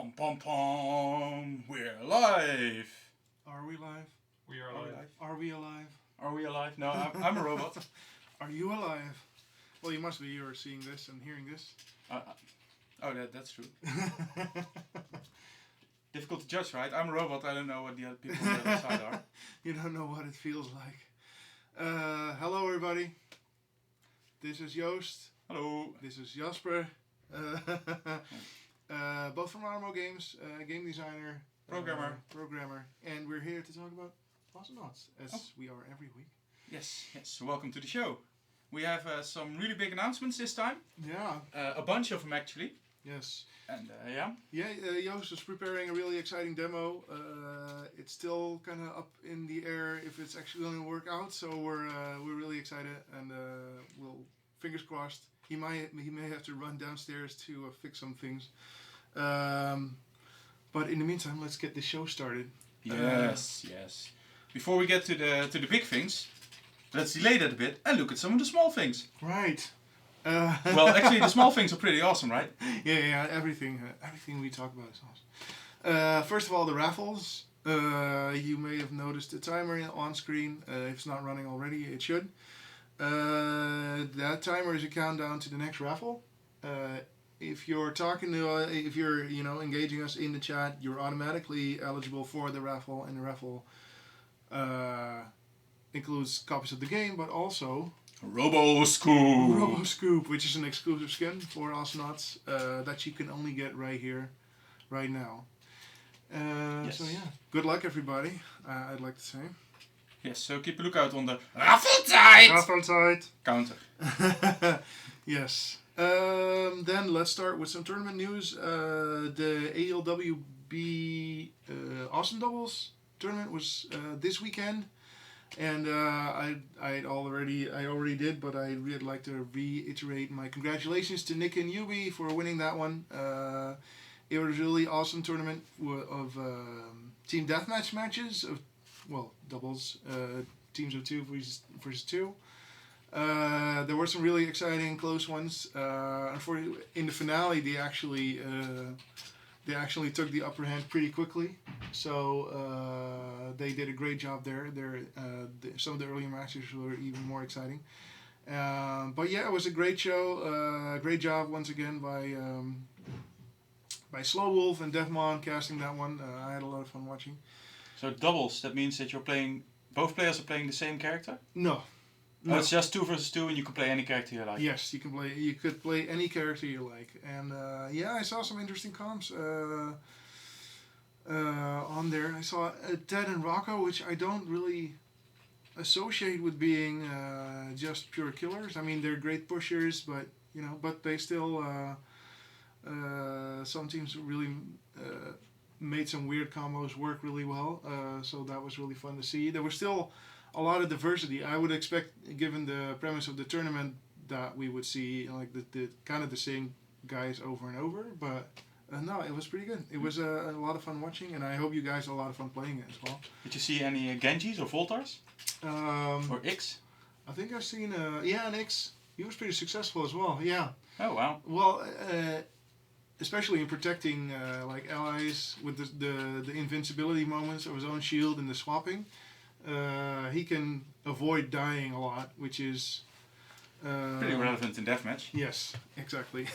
Pom pom pom. We're live. Are we live? We are alive. Are we alive? Are we alive? No, I'm a robot. Are you alive? Well, you must be. You are seeing this and hearing this. Oh, that's true. Difficult to judge, right? I'm a robot. I don't know what the other people on the other side are. You don't know what it feels like. Hello, everybody. This is Joost. Hello. This is Jasper. Both from Ronimo Games, game designer, programmer, and we're here to talk about Astronauts, as we are every week. Yes. Welcome to the show. We have some really big announcements this time. Yeah. A bunch of them actually. Yes. And Joost is preparing a really exciting demo. It's still kind of up in the air if it's actually going to work out. So we're really excited, and we'll fingers crossed. He may have to run downstairs to fix some things. But in the meantime, let's get the show started. Yes. Before we get to the big things, let's delay that a bit and look at some of the small things. Right. Well, actually, the small things are pretty awesome, right? Yeah. Everything we talk about is awesome. First of all, the raffles. You may have noticed the timer on screen. If it's not running already, it should. That timer is a countdown to the next raffle. If you're engaging us in the chat, you're automatically eligible for the raffle, and the raffle includes copies of the game, but also RoboScoop, which is an exclusive skin for Astronauts that you can only get right here, right now. Yes. So yeah, good luck everybody. I'd like to say. Yes, so keep a lookout on the raffle counter. Yes. Then let's start with some tournament news. The ALWB Awesome Doubles tournament was this weekend, and I already did, but I really like to reiterate my congratulations to Nick and Yubi for winning that one. It was a really awesome tournament of team deathmatch matches of doubles, teams of two versus two. There were some really exciting close ones. In the finale, they actually took the upper hand pretty quickly. So they did a great job there. Some of the earlier matches were even more exciting. But yeah, it was a great show. Great job once again by Slow Wolf and Devmon casting that one. I had a lot of fun watching. So doubles, that means that both players are playing the same character? No. Oh, it's just 2 versus 2 and you can play any character you like? Yes, you could play any character you like. And I saw some interesting comps on there. I saw Ted and Rocco, which I don't really associate with being just pure killers. I mean, they're great pushers, but they still some teams really made some weird combos work really well, so that was really fun to see. There was still a lot of diversity. I would expect, given the premise of the tournament, that we would see like the kind of the same guys over and over, but no, it was pretty good. It was a lot of fun watching, and I hope you guys had a lot of fun playing it as well. Did you see any Genjis or Voltars? Or X? I think I've seen an X. He was pretty successful as well. Yeah. Oh wow. Well, especially in protecting like allies with the invincibility moments of his own shield and the swapping. He can avoid dying a lot, which is pretty relevant in deathmatch. Yes, exactly.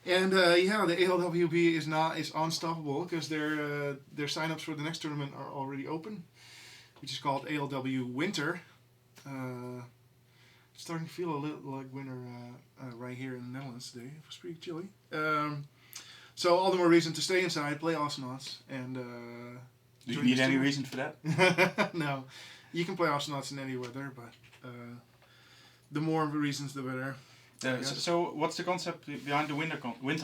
And the ALWB is unstoppable because their signups for the next tournament are already open, which is called ALW Winter. It's starting to feel a little like winter right here in the Netherlands today. It was pretty chilly. So all the more reason to stay inside, play Astronauts, and do you need any reason for that? No. You can play Astronauts in any weather, but the more reasons, the better. So what's the concept behind the winter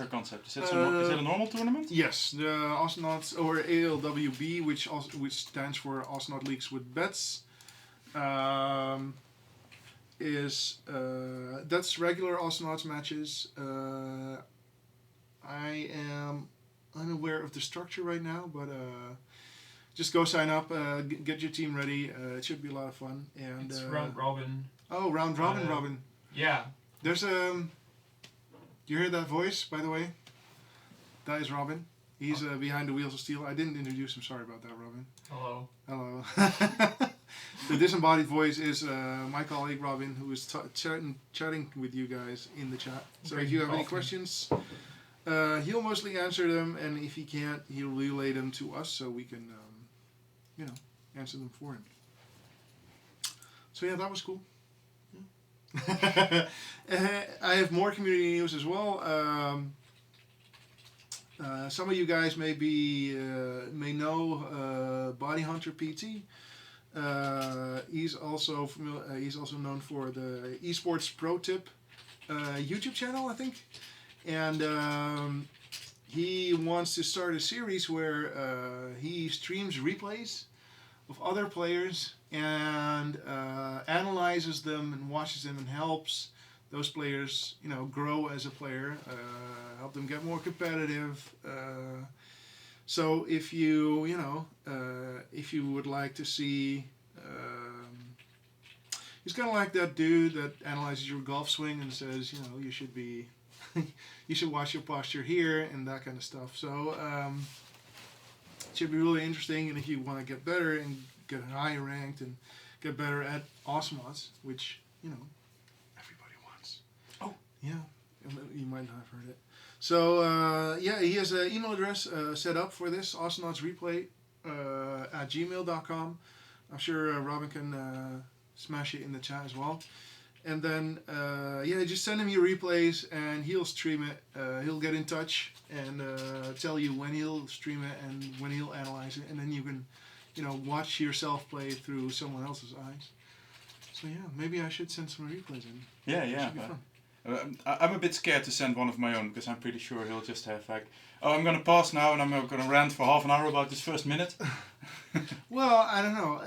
concept? Is it a normal tournament? Yes, the Astronauts, or ALWB, which stands for Astronaut Leagues with Bets, that's regular Astronauts matches. I am unaware of the structure right now, but just go sign up, get your team ready. It should be a lot of fun. And it's round robin. Oh, round robin. Yeah. There's you hear that voice, by the way? That is Robin. He's behind the wheels of steel. I didn't introduce him. Sorry about that, Robin. Hello. Hello. The disembodied voice is my colleague Robin, who is chatting with you guys in the chat. So if you have any questions, he'll mostly answer them, and if he can't, he'll relay them to us so we can, answer them for him. So yeah, that was cool. Yeah. I have more community news as well. Some of you guys may know Body Hunter PT. He's also he's also known for the Esports Pro Tip YouTube channel, I think, and he wants to start a series where he streams replays of other players and analyzes them and watches them and helps those players, grow as a player, help them get more competitive. So if you, if you would like to see, he's kind of like that dude that analyzes your golf swing and says, you should be, you should watch your posture here and that kind of stuff. So it should be really interesting. And if you want to get better and get higher ranked and get better at Osmods, which, everybody wants. Oh. Yeah, you might not have heard it. So, he has an email address set up for this, awesomenautsreplay at gmail.com. I'm sure Robin can smash it in the chat as well. And then, just send him your replays and he'll stream it. He'll get in touch and tell you when he'll stream it and when he'll analyze it. And then you can, watch yourself play through someone else's eyes. So, yeah, maybe I should send some replays in. Yeah. It should be fun. I'm a bit scared to send one of my own because I'm pretty sure he'll just have like, I'm going to pause now and I'm going to rant for half an hour about this first minute. Well, I don't know.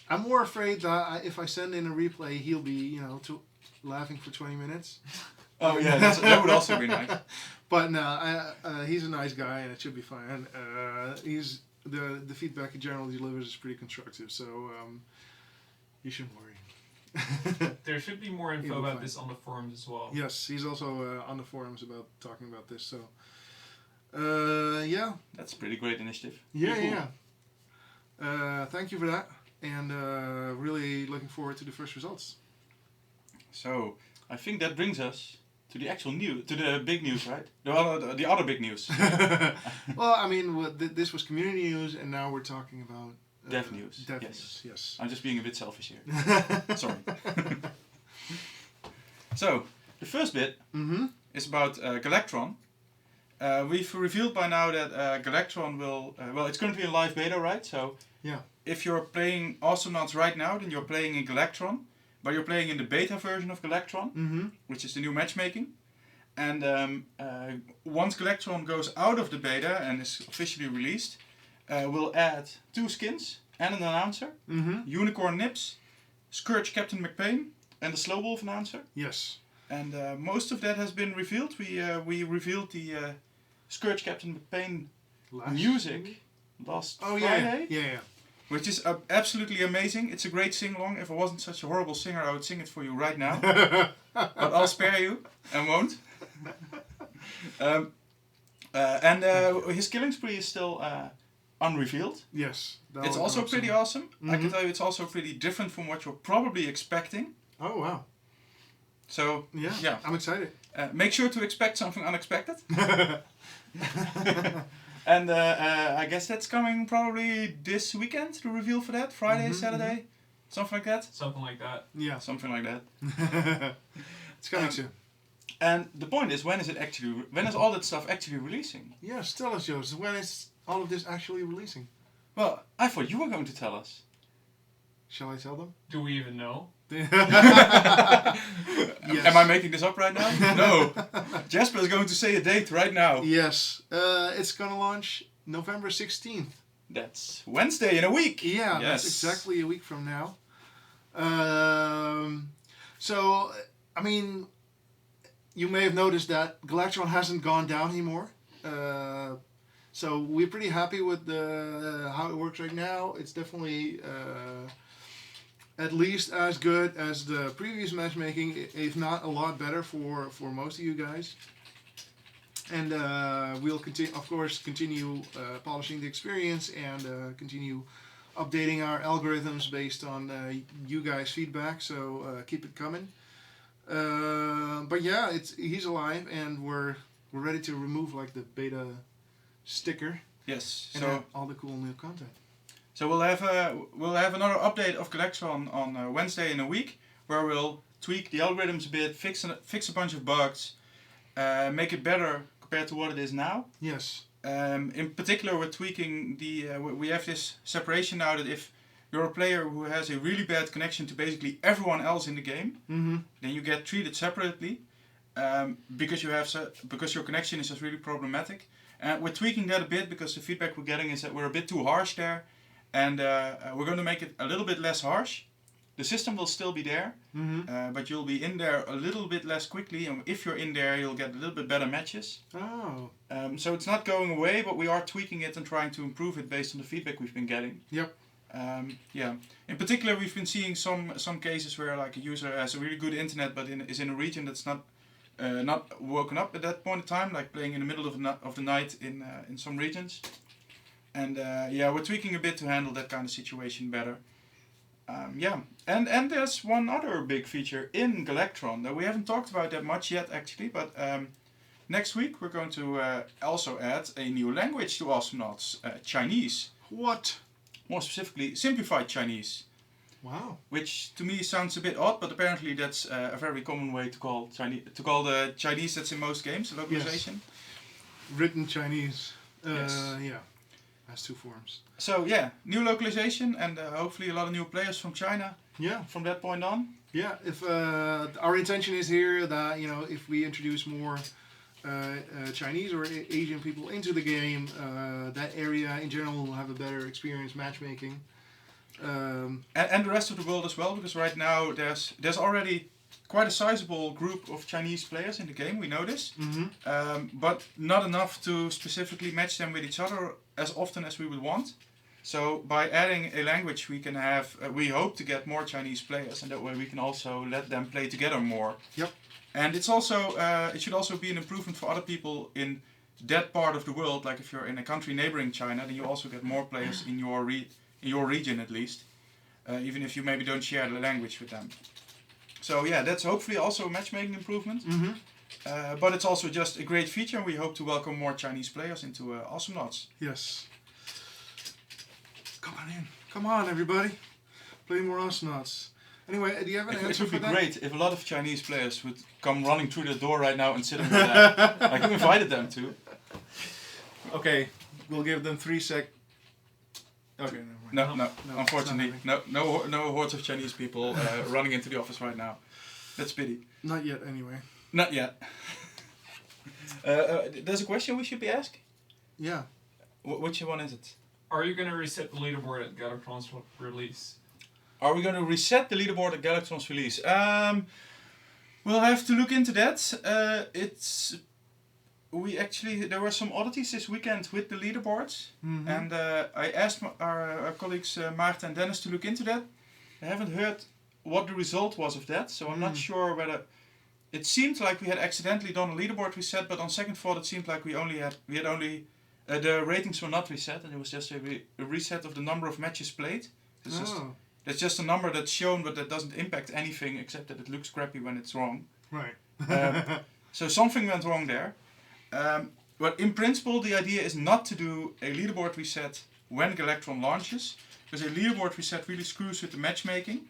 I'm more afraid that if I send in a replay, he'll be, laughing for 20 minutes. Oh yeah, that would also be nice. But no, he's a nice guy and it should be fine. He's the feedback he generally delivers is pretty constructive, so you shouldn't worry. There should be more info about this on the forums as well. Yes, he's also on the forums about talking about this. So, that's a pretty great initiative. Yeah. Thank you for that, and really looking forward to the first results. So I think that brings us to the actual news, to the big news, right? The other big news. Well, I mean, this was community news, and now we're talking about. Dev news. Dev news, yes. I'm just being a bit selfish here. Sorry. So, the first bit is about Galactron. We've revealed by now that Galactron will... it's going to be a live beta, right? So, if you're playing Awesomenauts right now, then you're playing in Galactron. But you're playing in the beta version of Galactron, which is the new matchmaking. And once Galactron goes out of the beta and is officially released... we'll add 2 skins and an announcer, Unicorn Nips, Scourge Captain McPain, and the Slow Wolf announcer. Yes. And most of that has been revealed. We revealed the Scourge Captain McPain music last Friday. Yeah. Which is absolutely amazing. It's a great sing-along. If I wasn't such a horrible singer, I would sing it for you right now. But I'll spare you and won't. His killing spree is still... unrevealed. Yes. It's also pretty awesome. I can tell you it's also pretty different from what you're probably expecting. Oh, wow. So, yeah. I'm excited. Make sure to expect something unexpected. And I guess that's coming probably this weekend, the reveal for that. Friday, Saturday, something like that. Something like that. Yeah. Something like that. It's coming soon. And the point is, when is all that stuff actually releasing? Yes, tell us, Joost. When is all of this actually releasing? Well, I thought you were going to tell us. Shall I tell them? Do we even know? Yes. Am I making this up right now? No. Jasper is going to say a date right now. Yes. It's going to launch November 16th. That's Wednesday in a week. Yeah, that's exactly a week from now. So, I mean, you may have noticed that Galactron hasn't gone down anymore. So we're pretty happy with how it works right now. It's definitely at least as good as the previous matchmaking, if not a lot better for most of you guys. And we'll continue polishing the experience and continue updating our algorithms based on you guys' feedback. So keep it coming. But yeah, he's alive, and we're ready to remove like the beta sticker. Yes. And So all the cool new content. So we'll have another update of Galactron on Wednesday in a week, where we'll tweak the algorithms a bit, fix a bunch of bugs, make it better compared to what it is now. Yes. In particular, we're tweaking we have this separation now that if you're a player who has a really bad connection to basically everyone else in the game, then you get treated separately because your connection is just really problematic. And we're tweaking that a bit because the feedback we're getting is that we're a bit too harsh there, and we're going to make it a little bit less harsh. The system will still be there, but you'll be in there a little bit less quickly, and if you're in there, you'll get a little bit better matches. Oh. So it's not going away, but we are tweaking it and trying to improve it based on the feedback we've been getting. Yep. Yeah. In particular, we've been seeing some cases where like a user has a really good internet, but is in a region that's not woken up at that point in time, like playing in the middle of the night in some regions. And we're tweaking a bit to handle that kind of situation better. And there's one other big feature in Galactron that we haven't talked about that much yet, actually. But next week we're going to also add a new language to Astronauts, Chinese. What? More specifically, simplified Chinese. Wow. Which to me sounds a bit odd, but apparently that's a very common way to call the Chinese that's in most games, the localization. Yes. Written Chinese. Yes. Yeah. Has two forms. So yeah, new localization and hopefully a lot of new players from China. Yeah. From that point on. Yeah. If our intention is here that if we introduce more Chinese or Asian people into the game, that area in general will have a better experience matchmaking. And the rest of the world as well, because right now there's already quite a sizable group of Chinese players in the game, we know this, but not enough to specifically match them with each other as often as we would want. So by adding a language we can have, we hope to get more Chinese players, and that way we can also let them play together more. Yep. And it's also it should also be an improvement for other people in that part of the world, like if you're in a country neighboring China, then you also get more players in your region at least, even if you maybe don't share the language with them. So yeah, that's hopefully also a matchmaking improvement. But it's also just a great feature, and we hope to welcome more Chinese players into Astronauts. Yes. Come on in. Come on, everybody. Play more Astronauts. Anyway, do you have an answer for that? It would be great if a lot of Chinese players would come running through the door right now and sit on the lap. Like you invited them to. Okay, we'll give them 3 sec. Okay, no. Unfortunately, no hordes of Chinese people running into the office right now. That's pity. Not yet, anyway. Not yet. There's a question we should be asking. Yeah. Which one is it? Are you going to reset the leaderboard at Galactron's release? Are we going to reset the leaderboard at Galactron's release? We'll have to look into that. There were some oddities this weekend with the leaderboards, and I asked our colleagues Maarten and Dennis to look into that. I haven't heard what the result was of that, so I'm not sure whether. It seemed like we had accidentally done a leaderboard reset, but on second thought it seemed like we had only the ratings were not reset, and it was just a reset of the number of matches played. That's just a number that's shown, but that doesn't impact anything except that it looks crappy when it's wrong. Right. So something went wrong there. But in principle, the idea is not to do a leaderboard reset when Galactron launches, because a leaderboard reset really screws with the matchmaking.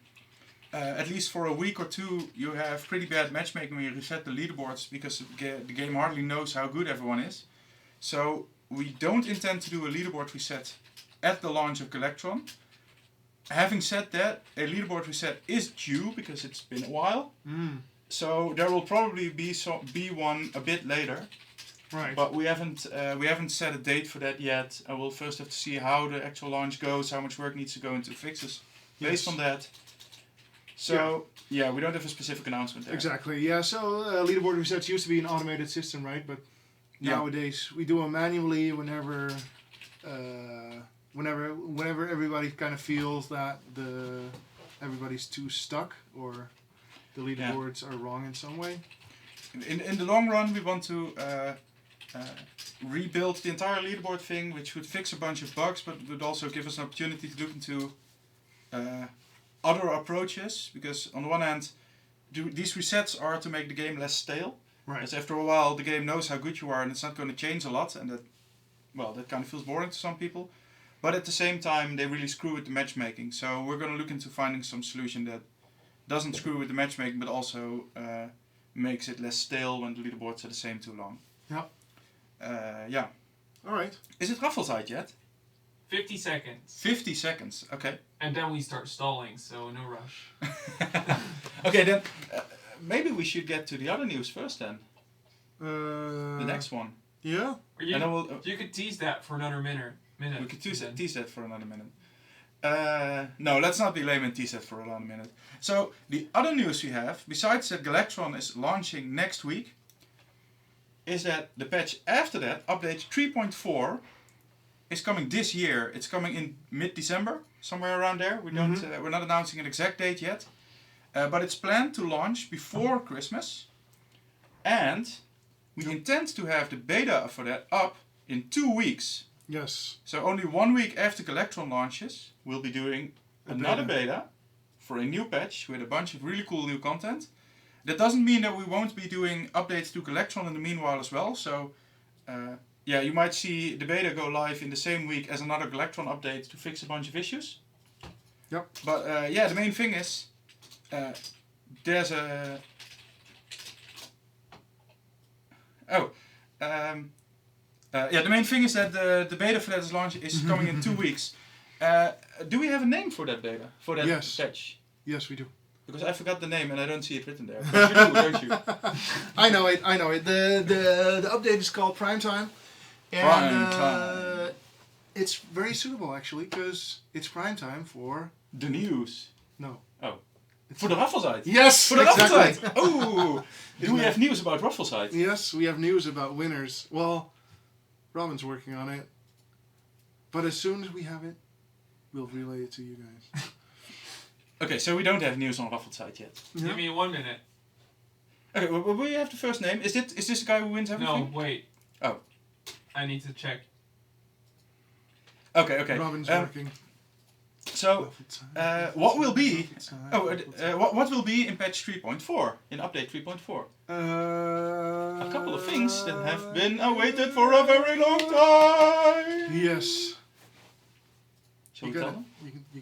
At least for a week or two, you have pretty bad matchmaking when you reset the leaderboards, because the game hardly knows how good everyone is. So we don't intend to do a leaderboard reset at the launch of Galactron. Having said that, a leaderboard reset is due because it's been a while. So there will probably be one a bit later. Right. But we haven't set a date for that yet. And we'll first have to see how the actual launch goes, how much work needs to go into fixes based on that. So yeah, we don't have a specific announcement there. Exactly. Yeah. So leaderboard resets used to be an automated system, right? But nowadays we do them manually whenever everybody kind of feels that everybody's too stuck or the leaderboards are wrong in some way. In the long run, we want to rebuild the entire leaderboard thing, which would fix a bunch of bugs, but would also give us an opportunity to look into other approaches. Because on the one hand, these resets are to make the game less stale. Right. Because after a while, the game knows how good you are, and it's not going to change a lot, and that kind of feels boring to some people. But at the same time, they really screw with the matchmaking. So we're going to look into finding some solution that doesn't screw with the matchmaking, but also makes it less stale when the leaderboards are the same too long. Yeah. Yeah. All right. Is it raffle side yet? 50 seconds. 50 seconds, okay. And then we start stalling, so no rush. Okay, then maybe we should get to the other news first then. The next one. Yeah? Or you could tease that for another minute. We could tease that for another minute. No, let's not be lame and tease that for another minute. So, the other news we have, besides that Galactron is launching next week, is that the patch after that, update 3.4, is coming this year. It's coming in mid-December, somewhere around there. We don't, we're not announcing an exact date yet. But it's planned to launch before Christmas. And we intend to have the beta for that up in 2 weeks. Yes. So only 1 week after Galactron launches, we'll be doing another beta for a new patch with a bunch of really cool new content. That doesn't mean that we won't be doing updates to Galactron in the meanwhile as well. So yeah, you might see the beta go live in the same week as another Galactron update to fix a bunch of issues. Yep. But yeah, the main thing is there's a... yeah, the main thing is that the beta for that is coming in 2 weeks. Do we have a name for that beta? For that patch? Yes, we do. Because I forgot the name and I don't see it written there. But you do, don't you? I know it. The update is called Primetime. And it's very suitable actually, because it's primetime for... The news. No. Oh. For the raffle site? Yes, for the exactly. raffle site. Oh! Do we have news about raffle site? Yes, we have news about winners. Well, Robin's working on it. But as soon as we have it, we'll relay it to you guys. Okay, so we don't have news on raffle site yet. Yeah. Give me 1 minute. Okay, well, we have the first name. Is this the guy who wins everything? No, wait. Oh. I need to check. Okay. Robin's working. So, what will be? What will be in patch 3.4? In update 3.4? A couple of things that have been awaited for a very long time. Yes. Shall we tell them? You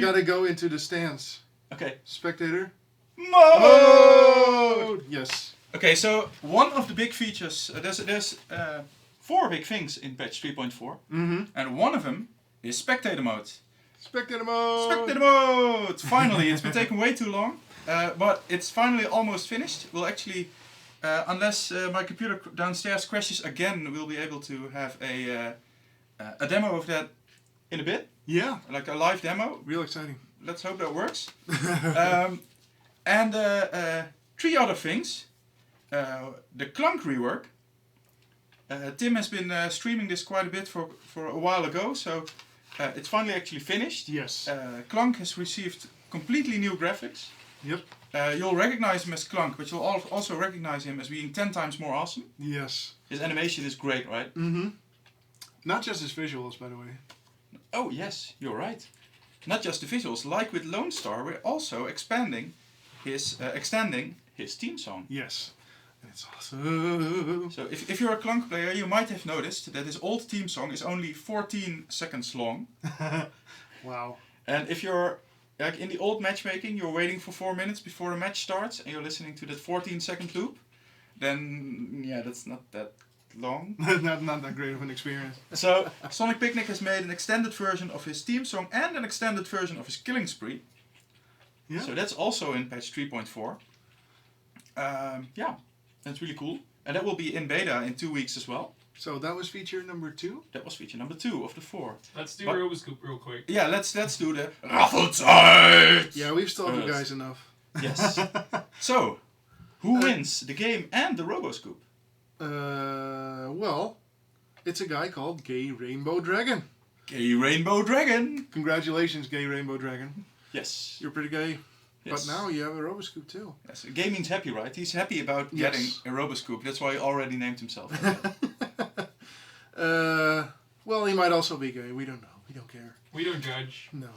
gotta go into the stance. Okay. Spectator. Mode! Yes. Okay, so one of the big features, there's 4 big things in patch 3.4, and one of them is Spectator mode. Spectator mode! Spectator mode! Finally, it's been taking way too long, but it's finally almost finished. We'll actually, unless my computer downstairs crashes again, we'll be able to have a demo of that in a bit. Yeah. Like a live demo. Real exciting. Let's hope that works. And 3 other things. The clunk rework. Tim has been streaming this quite a bit for a while ago, so it's finally actually finished. Yes. Clunk has received completely new graphics. Yep. You'll recognize him as Clunk, but you'll also recognize him as being 10 times more awesome. Yes. His animation is great, right? Mm-hmm. Not just his visuals, by the way. Oh yes, you're right. Not just the visuals. Like with Lone Star, we're also extending his theme song. Yes. It's awesome. So if you're a Clunk player, you might have noticed that his old theme song is only 14 seconds long. Wow. And if you're like in the old matchmaking, you're waiting for 4 minutes before the match starts and you're listening to that 14-second loop, then yeah, that's not that long. not that great of an experience. So Sonic Picnic has made an extended version of his theme song and an extended version of his Killing Spree. Yeah. So that's also in patch 3.4. Yeah, that's really cool. And that will be in beta in 2 weeks as well. So that was feature number 2? That was feature number 2 of the 4. Let's do Roboscoop real quick. Yeah, let's do the raffle site! Yeah, we've stalled you guys enough. Yes. So, who wins the game and the Roboscoop? Well, it's a guy called Gay Rainbow Dragon. Gay Rainbow Dragon! Congratulations, Gay Rainbow Dragon. Yes. You're pretty gay. But now you have a Roboscoop too. Yes, gaming's happy, right? He's happy about getting a Roboscoop. That's why he already named himself. Well, he might also be gay. We don't know. We don't care. We don't judge. No.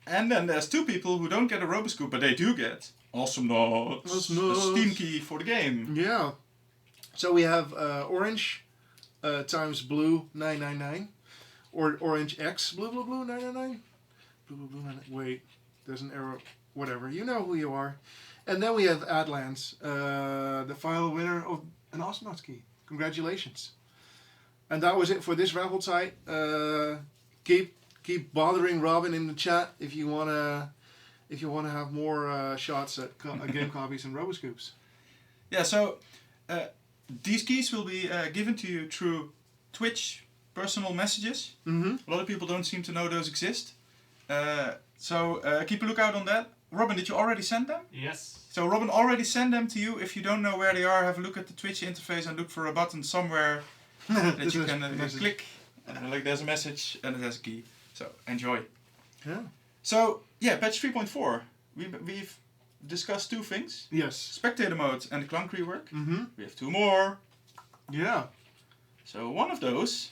And then there's two people who don't get a Roboscoop, but they do get Awesome Notes, the Steam key for the game. Yeah. So we have orange times blue 999, or orange X blue 999. Blue 999. Wait, there's an arrow. Whatever. You know who you are. And then we have Adlands, the final winner of an Awesome Notes key. Congratulations. And that was it for this raffle site. Keep bothering Robin in the chat if you wanna have more shots at game copies and Roboscoops. Yeah. So these keys will be given to you through Twitch personal messages. Mm-hmm. A lot of people don't seem to know those exist. So keep a lookout on that. Robin, did you already send them? Yes. So Robin already sent them to you. If you don't know where they are, have a look at the Twitch interface and look for a button somewhere that you can click. Like there's a message and it has a key. So enjoy. Yeah. So yeah, patch 3.4. We've discussed two things. Yes. Spectator mode and the clunk rework. Mm-hmm. We have two more. Yeah. So one of those.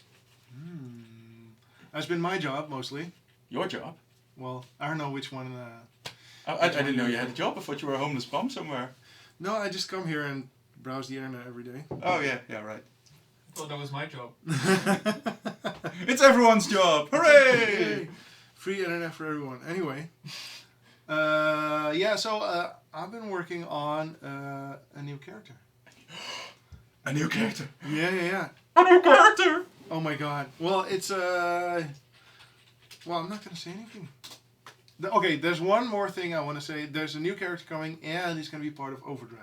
Has been my job mostly. Your job. Well, I don't know which one. I didn't know you had a job. I thought you were a homeless bum somewhere. No, I just come here and browse the internet every day. Oh yeah, right. I thought that was my job. It's everyone's job. Hooray! Free internet for everyone. Anyway. So I've been working on a new character. A new character. Yeah. A new character. Oh my god. Well, it's well, I'm not gonna say anything. Okay, there's one more thing I want to say. There's a new character coming, and he's gonna be part of Overdrive.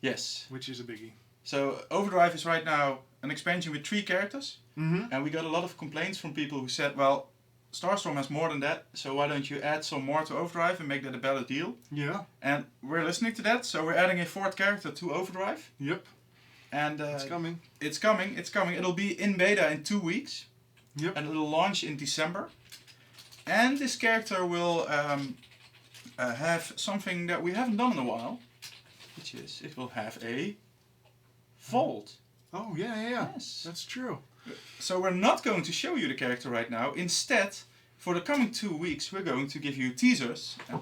Yes. Which is a biggie. So Overdrive is right now an expansion with 3 characters, Mm-hmm. and we got a lot of complaints from people who said, well, Starstorm has more than that, so why don't you add some more to Overdrive and make that a better deal? Yeah. And we're listening to that, so we're adding a 4th character to Overdrive. Yep. And It's coming. It's coming. It'll be in beta in 2 weeks. Yep. And it'll launch in December. And this character will have something that we haven't done in a while, which is it will have a vault. Oh yeah. Yes. That's true. So we're not going to show you the character right now. Instead, for the coming 2 weeks, we're going to give you teasers and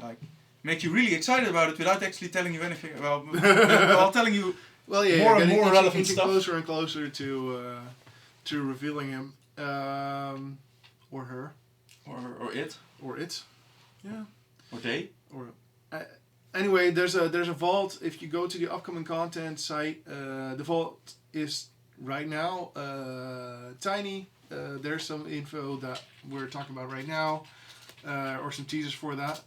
make you really excited about it without actually telling you anything. Well, while telling you Well, yeah, more and getting more relevant inching stuff. closer and closer to revealing him, or her, Or it. or it, yeah, Or they. or. Anyway, there's a vault. If you go to the upcoming content site, the vault is right now tiny. There's some info that we're talking about right now, or some teasers for that,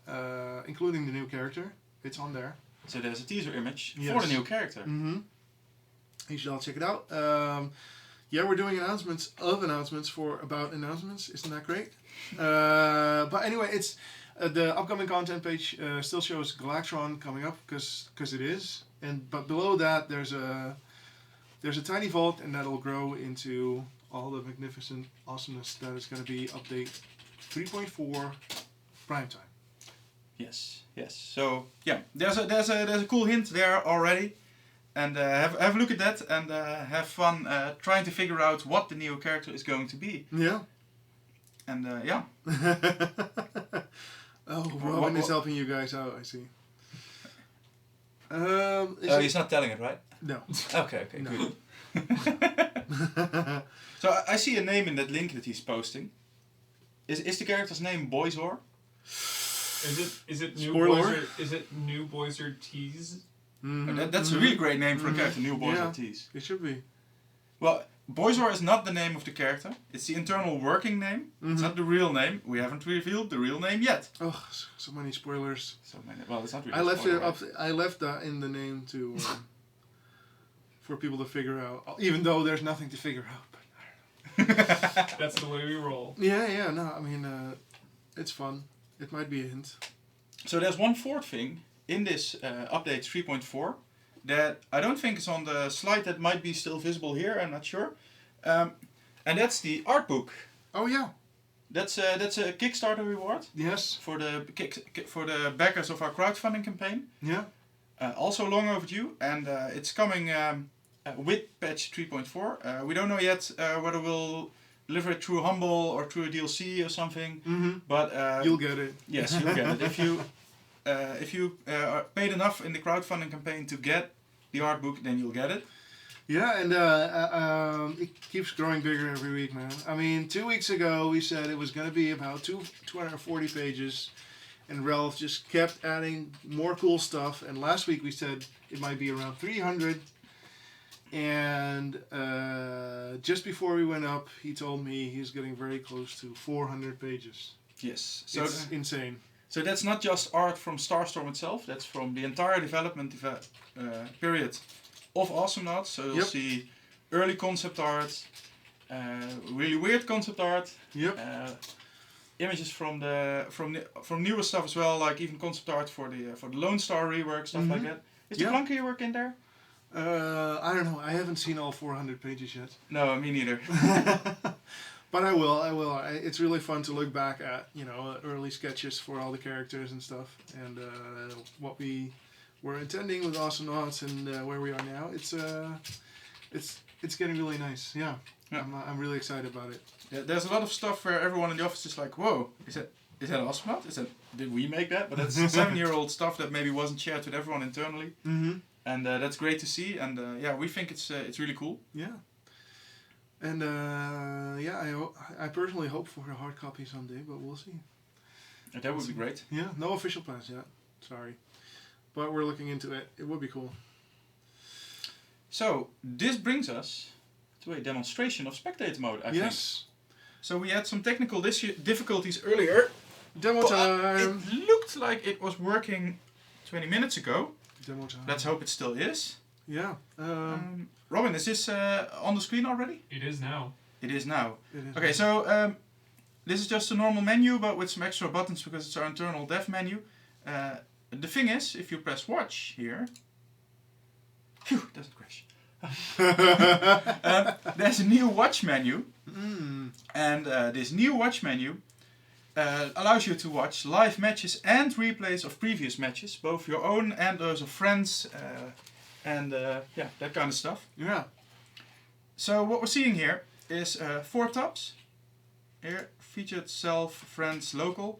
including the new character. It's on there. So there's a teaser image Yes. for the new character. Mm-hmm. You should all check it out. We're doing announcements about announcements. Isn't that great? But anyway, it's the upcoming content page still shows Galactron coming up because it is. But below that there's a tiny vault, and that'll grow into all the magnificent awesomeness that is going to be update 3.4 prime time. Yes. So yeah, there's a cool hint there already, and have a look at that and have fun trying to figure out what the new character is going to be. Yeah. And yeah. Robin is helping you guys out. I see. He's not telling it, right? No. Okay, No. good. So I see a name in that link that he's posting. Is the character's name Boyzor? Is it new Spoiler. boys or is it new boys or tees? Mm-hmm. That's a really great name for a character, New Boyzor Tees. It should be. Well, Boyzor is not the name of the character. It's the internal working name. Mm-hmm. It's not the real name. We haven't revealed the real name yet. Oh, so many spoilers. So many. Well, it's not really. I left spoiler, it up. I left that in the name to for people to figure out. Even though there's nothing to figure out. But That's the way we roll. yeah. No, I mean, it's fun. It might be a hint. So there's one fourth thing in this update 3.4 that I don't think is on the slide. That might be still visible here. I'm not sure. And that's the art book. Oh yeah. That's a Kickstarter reward. Yes. For the backers of our crowdfunding campaign. Yeah. Also long overdue, and it's coming with patch 3.4. We don't know yet whether we'll deliver it through Humble or through a DLC or something. But you'll get it. Yes, you'll get it if you paid enough in the crowdfunding campaign to get the art book, then you'll get it. Yeah, and it keeps growing bigger every week, man. I mean, 2 weeks ago we said it was going to be about 240 pages, and Ralph just kept adding more cool stuff. And last week we said it might be around 300. And just before we went up, he told me he's getting very close to 400 pages. Yes, so it's insane. So that's not just art from Starstorm itself. That's from the entire development period of Awesomenauts. So you'll see early concept art, really weird concept art. Yep. Images from newer stuff as well, like even concept art for the Lone Star rework, stuff like that. Is the clunk rework in there? I don't know. I haven't seen all 400 pages yet. No, me neither. But I will. It's really fun to look back at, early sketches for all the characters and stuff, and what we were intending with Awesomenauts and where we are now. It's getting really nice. Yeah. I'm really excited about it. Yeah, there's a lot of stuff where everyone in the office is like, "Whoa, is that Awesomenaut? Did we make that?" But that's 7-year-old stuff that maybe wasn't shared with everyone internally. And that's great to see, and we think it's really cool. Yeah. And I personally hope for a hard copy someday, but we'll see. That would be great. Yeah, no official plans yet. Sorry, but we're looking into it. It would be cool. So this brings us to a demonstration of Spectator mode, I think. Yes. So we had some technical difficulties earlier. Demo time. It looked like it was working 20 minutes ago. Demo time. Let's hope it still is. Yeah. Robin, is this on the screen already? It is now. It is now. It is Okay, now. so this is just a normal menu, but with some extra buttons because it's our internal dev menu. The thing is, if you press watch here, phew, it doesn't crash. There's a new watch menu, and this new watch menu allows you to watch live matches and replays of previous matches, both your own and those of friends, and that kind of stuff. Yeah. So what we're seeing here is 4 tabs. Here, featured, self, friends, local,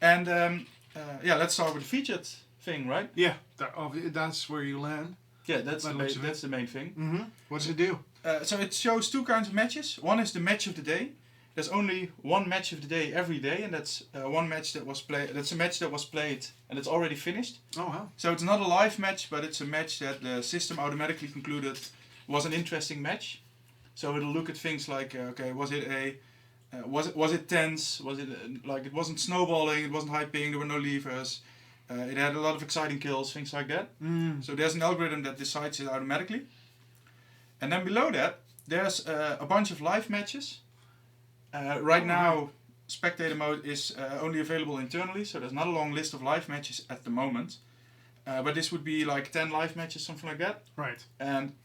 let's start with the featured thing, right? Yeah. That's where you land. Yeah, that's the main thing. What does it do? So it shows 2 kinds of matches. One is the match of the day. There's only one match of the day every day, and that's one match that was played. That's a match that was played and it's already finished. Oh wow! So it's not a live match, but it's a match that the system automatically concluded was an interesting match. So it'll look at things like, okay, was it tense? Was it like it wasn't snowballing? It wasn't hyping. There were no levers. It had a lot of exciting kills, things like that. So there's an algorithm that decides it automatically. And then below that, there's a bunch of live matches. Right now, Spectator mode is only available internally, so there's not a long list of live matches at the moment. But this would be like 10 live matches, something like that. Right. And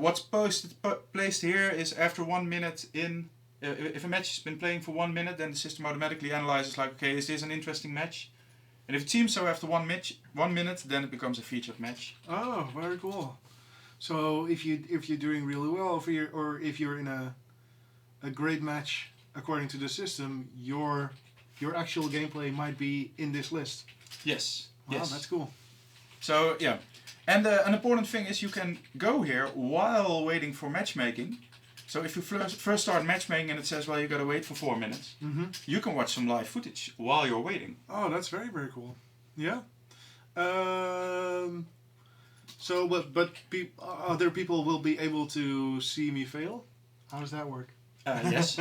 what's placed here is after 1 minute in, if a match has been playing for 1 minute, then the system automatically analyzes like, okay, is this an interesting match? And if it seems so after 1 minute, then it becomes a featured match. Oh, very cool. So if you're doing really well, or if you're in a great match according to the system, your actual gameplay might be in this list. Yes. Wow, yes. That's cool. So yeah, and an important thing is you can go here while waiting for matchmaking. So if you first start matchmaking and it says, well, you gotta wait for 4 minutes, you can watch some live footage while you're waiting. Oh, that's very, very cool. Yeah. So, but other people will be able to see me fail? How does that work? Yes.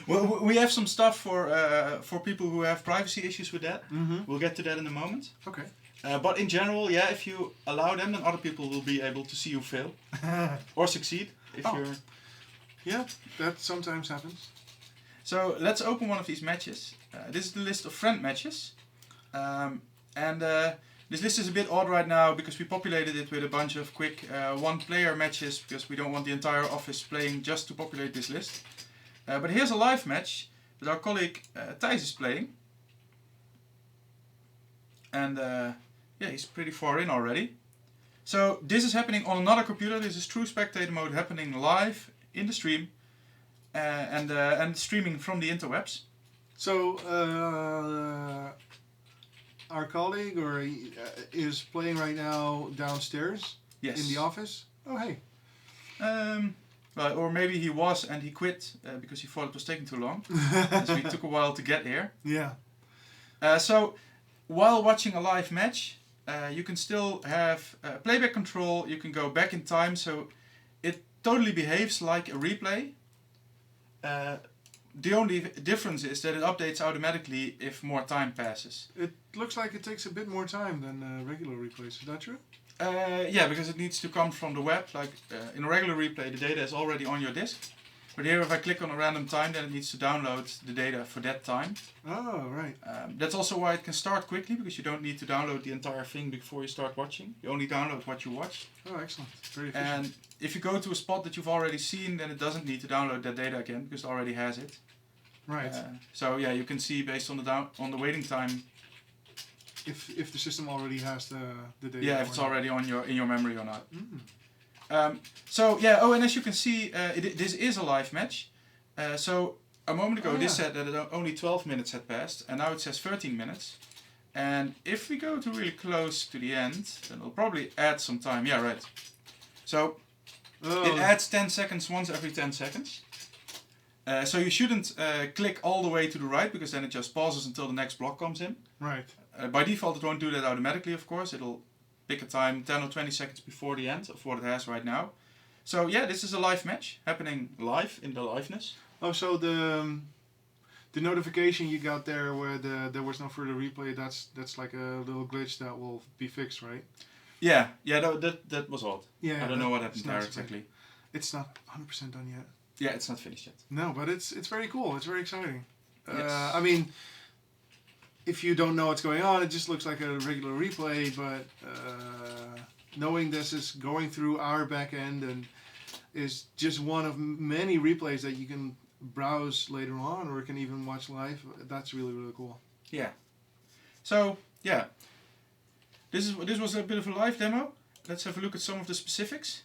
Well, we have some stuff for people who have privacy issues with that. We'll get to that in a moment. Okay. But in general, yeah, if you allow them, then other people will be able to see you fail or succeed. Yeah, that sometimes happens. So let's open one of these matches. This is the list of friend matches, and this list is a bit odd right now because we populated it with a bunch of quick 1-player matches because we don't want the entire office playing just to populate this list. But here's a live match that our colleague Thijs is playing. And he's pretty far in already. So this is happening on another computer. This is true spectator mode happening live in the stream. And streaming from the interwebs. So our colleague is playing right now downstairs in the office. Oh hey. Well, or maybe he was and he quit because he thought it was taking too long. So it took a while to get here. Yeah. So while watching a live match, you can still have playback control. You can go back in time, so it totally behaves like a replay. The only difference is that it updates automatically if more time passes. It looks like it takes a bit more time than regular replays. Is that true? Yeah, because it needs to come from the web. Like in a regular replay, the data is already on your disk. But here, if I click on a random time, then it needs to download the data for that time. Oh, right. That's also why it can start quickly, because you don't need to download the entire thing before you start watching. You only download what you watch. Oh, excellent. Very efficient. And if you go to a spot that you've already seen, then it doesn't need to download that data again, because it already has it. Right. So yeah, you can see based on the waiting time. If the system already has the data. Yeah, if it's already in your memory or not. Mm. So yeah. Oh, and as you can see, this is a live match. So a moment ago, this said that only 12 minutes had passed, and now it says 13 minutes. And if we go to really close to the end, then it'll probably add some time. Yeah, right. So it adds 10 seconds once every 10 seconds. So you shouldn't click all the way to the right, because then it just pauses until the next block comes in. Right. By default, it won't do that automatically, of course. It'll pick a time 10 or 20 seconds before the end of what it has right now. So yeah, this is a live match happening live in the liveness. Oh, so the notification you got there where there was no further replay, that's like a little glitch that will be fixed, right? Yeah, that was odd. Yeah. I don't know what happened there exactly. It's not 100% done yet. Yeah, it's not finished yet. No, but it's very cool. It's very exciting. Yes. I mean, if you don't know what's going on, it just looks like a regular replay, but knowing this is going through our back end and is just one of many replays that you can browse later on or can even watch live, that's really, really cool. Yeah. So, yeah. This was a bit of a live demo. Let's have a look at some of the specifics.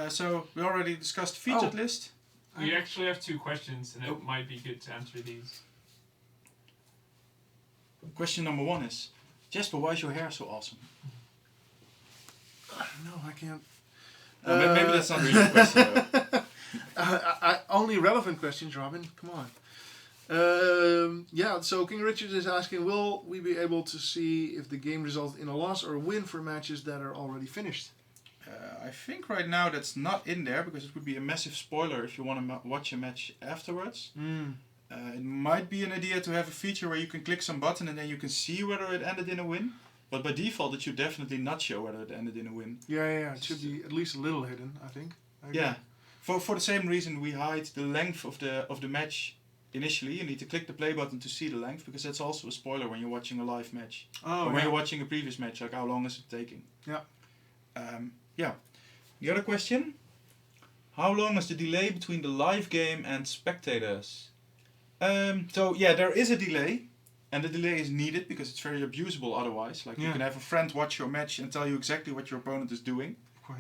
So, we already discussed featured list. We actually have 2 questions, and it might be good to answer these. Question number 1 is, Jasper, why is your hair so awesome? No, I can't. Maybe that's not really a question, though. Only relevant questions, Robin. Come on. Yeah, so King Richard is asking, will we be able to see if the game results in a loss or a win for matches that are already finished? I think right now that's not in there, because it would be a massive spoiler if you want to watch a match afterwards. It might be an idea to have a feature where you can click some button and then you can see whether it ended in a win. But by default, it should definitely not show whether it ended in a win. Yeah. It should be at least a little hidden, I think. Yeah. For the same reason we hide the length of the match initially. You need to click the play button to see the length, because that's also a spoiler when you're watching a live match. Or when you're watching a previous match, like how long is it taking. Yeah. Yeah. The other question, how long is the delay between the live game and spectators? So yeah, there is a delay, and the delay is needed because it's very abusable otherwise. Like you can have a friend watch your match and tell you exactly what your opponent is doing.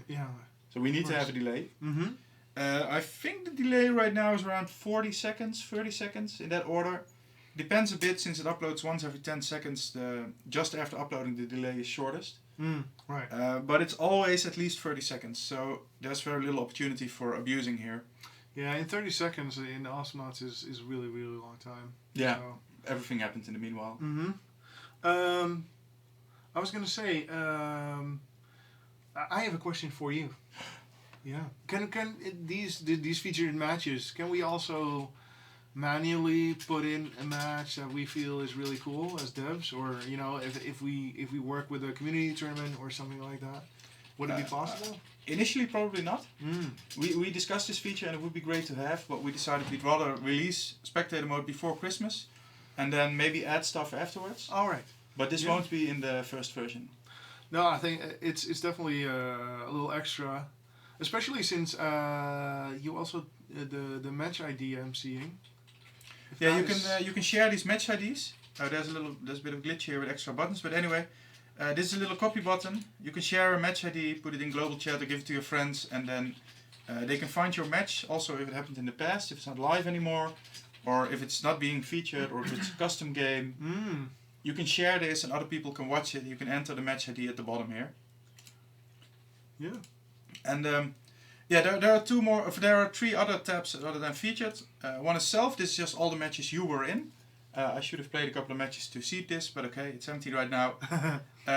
Yeah. So we need to have a delay. Mm-hmm. I think the delay right now is around 40 seconds, 30 seconds, in that order. Depends a bit, since it uploads once every 10 seconds. Just after uploading, the delay is shortest. Right. But it's always at least 30 seconds, so there's very little opportunity for abusing here. Yeah, in 30 seconds in the Astronauts is really, really long time. Yeah, so. Everything happens in the meanwhile. Mm-hmm. I was going to say, I have a question for you. Yeah. Can these featured matches, can we also manually put in a match that we feel is really cool as devs, or if we work with a community tournament or something like that, would it be possible? Initially, probably not. We discussed this feature and it would be great to have, but we decided we'd rather release spectator mode before Christmas and then maybe add stuff afterwards. All right. But this won't be in the first version. No, I think it's definitely a little extra. Especially since you also the match ID I'm seeing. Yeah, you can share these match IDs. There's a bit of glitch here with extra buttons, but anyway, this is a little copy button. You can share a match ID, put it in global chat, or give it to your friends, and then they can find your match. Also, if it happened in the past, if it's not live anymore, or if it's not being featured, or if it's a custom game, you can share this, and other people can watch it. You can enter the match ID at the bottom here. Yeah. And there are 3 other tabs other than featured. One is self. This is just all the matches you were in. I should have played a couple of matches to see this, but okay, it's empty right now.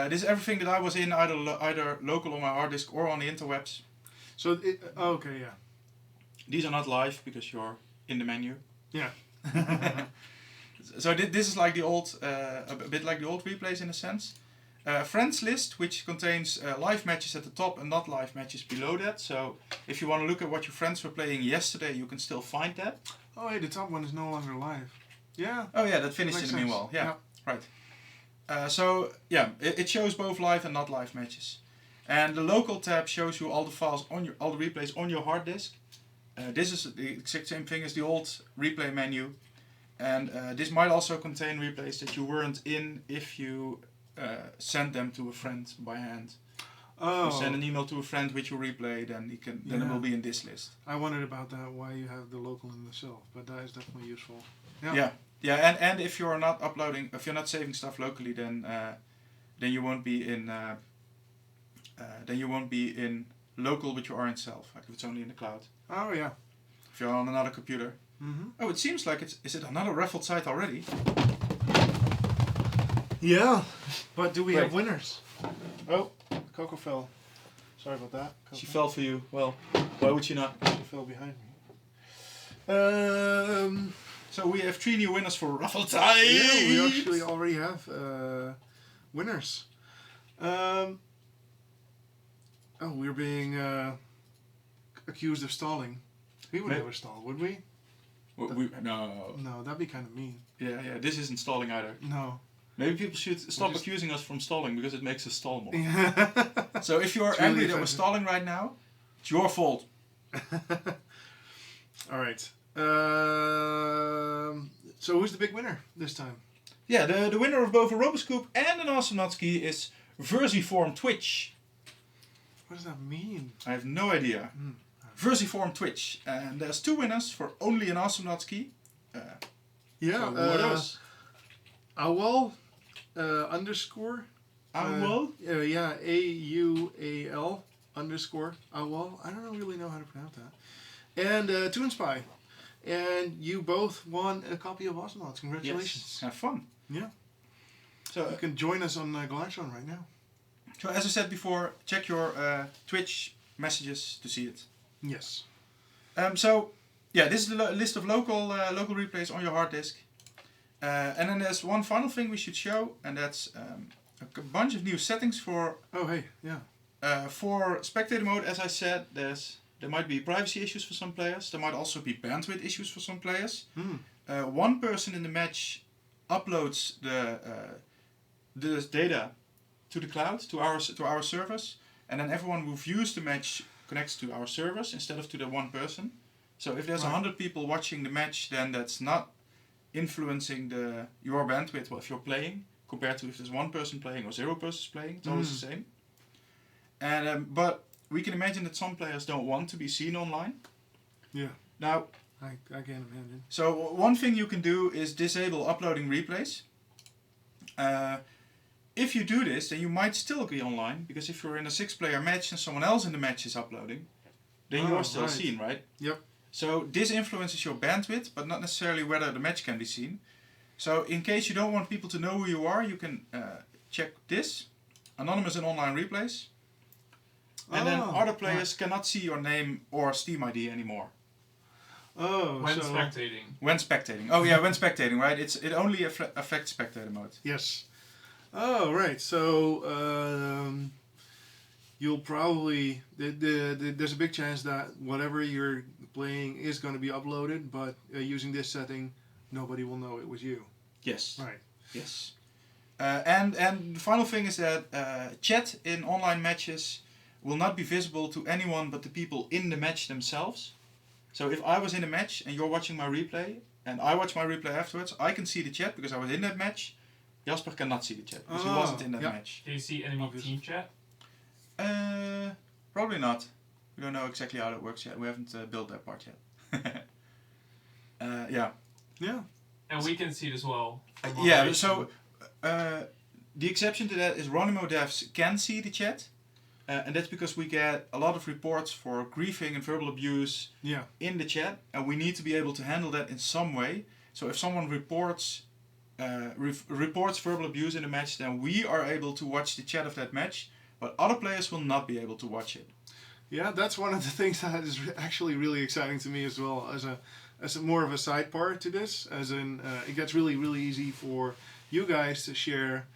This is everything that I was in, either local on my hard disk or on the interwebs. So okay, yeah. These are not live because you're in the menu. Yeah. So this is like the old, a bit like the old replays in a sense. Friends list, which contains live matches at the top and not live matches below that. So if you want to look at what your friends were playing yesterday, you can still find that. Oh, hey, the top one is no longer live. Yeah. Oh yeah, that finished in the meanwhile. Yeah, right. So yeah, it shows both live and not live matches. And the local tab shows you all the files on all the replays on your hard disk. This is the exact same thing as the old replay menu. And this might also contain replays that you weren't in if you send them to a friend by hand. Oh. If you send an email to a friend which you replay, then then it will be in this list. I wondered about that, why you have the local in the self, but that is definitely useful. Yeah, and if you're not uploading, if you're not saving stuff locally, then you won't be in local, but you are in self. Like if it's only in the cloud. Oh yeah. If you're on another computer. Mm-hmm. Oh, it seems like is it another raffle site already? Yeah, but do we have winners? Oh, Coco fell. Sorry about that. Coco. She fell for you. Well, why would she not? She fell behind me. So we have 3 new winners for raffle time. Yeah, we actually already have winners. We're being accused of stalling. We would never stall, would we? No. No, that'd be kind of mean. Yeah. This isn't stalling either. No. Maybe people should stop accusing us from stalling because it makes us stall more. Yeah. So if you're angry that we're stalling right now, it's your fault. All right. So who's the big winner this time? Yeah, the winner of both a Roboscoop and an Awesome Nutski is Versiform Twitch. What does that mean? I have no idea. Versiform Twitch. And there's 2 winners for only an Awesome Nutski. Yeah. What else? Awal underscore. Awal? Yeah, AUAL underscore Awal. I don't really know how to pronounce that. And Toon Spy. And you both won a copy of Awesome Nuts. Congratulations. Yes. Have fun. Yeah. So you can join us on Galactron right now. So as I said before, check your Twitch messages to see it. Yes. So yeah, this is the list of local replays on your hard disk. And then there's one final thing we should show, and that's a bunch of new settings for. Oh hey, yeah. For spectator mode, as I said, there might be privacy issues for some players. There might also be bandwidth issues for some players. One person in the match uploads the data to the cloud, to our servers, and then everyone who views the match connects to our servers instead of to the one person. So if there's 100 people watching the match, then that's not influencing your bandwidth if you're playing, compared to if there's one person playing or 0 persons playing. It's always the same. And but we can imagine that some players don't want to be seen online. Yeah. Now, I can't imagine. So one thing you can do is disable uploading replays. If you do this, then you might still be online, because if you're in a 6-player match and someone else in the match is uploading, then you're still seen, right? Yep. So this influences your bandwidth, but not necessarily whether the match can be seen. So in case you don't want people to know who you are, you can check this, anonymous and online replays. And then other players cannot see your name or Steam ID anymore. Oh, when spectating. When spectating. Oh yeah, when spectating, right? It only affects spectator mode. Yes. Oh, right. So you'll probably there's a big chance that whatever you're playing is going to be uploaded, but using this setting, nobody will know it was you. Yes. Right. Yes. And the final thing is that chat in online matches will not be visible to anyone but the people in the match themselves. So if I was in a match and you're watching my replay, and I watch my replay afterwards, I can see the chat because I was in that match. Jasper cannot see the chat because he wasn't in that match. Can you see enemy team chat? Probably not. We don't know exactly how that works yet. We haven't built that part yet. Yeah. Yeah. And we can see it as well. Yeah, so the exception to that is Ronimo devs can see the chat. And that's because we get a lot of reports for griefing and verbal abuse in the chat. And we need to be able to handle that in some way. So if someone reports verbal abuse in a match, then we are able to watch the chat of that match. But other players will not be able to watch it. Yeah, that's one of the things that is actually really exciting to me as well, as a more of a side part to this. As in, it gets really, really easy for you guys to share